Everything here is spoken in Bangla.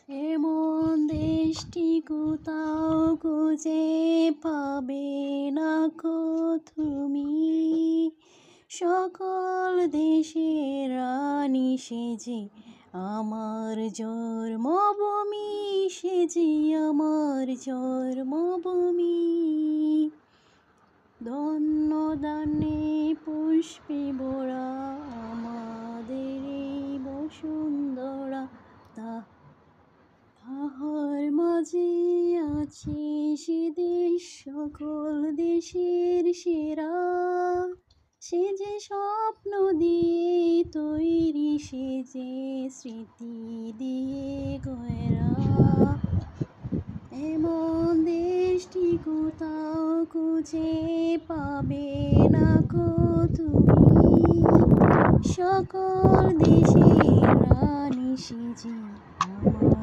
এমন দেশটি কোথাও খুঁজে পাবে না কো তুমি। সকল দেশের রানী সেজে আমার জন্মভূমি, সেজে আমার জন্মভূমি। ধন্য দানে পুষ্পে ভরা আমাদের এই বসুন্ধরা। তাহার মাঝে আছে সে দেশ সকল দেশের সেরা। সে যে স্বপ্ন দিয়ে তৈরি, সে যে স্মৃতি দিয়ে গয়রা। এমন দেশটি কোথাও খুঁজে পাবে না কো তুমি। সকল দেশের রানী সেজে আমার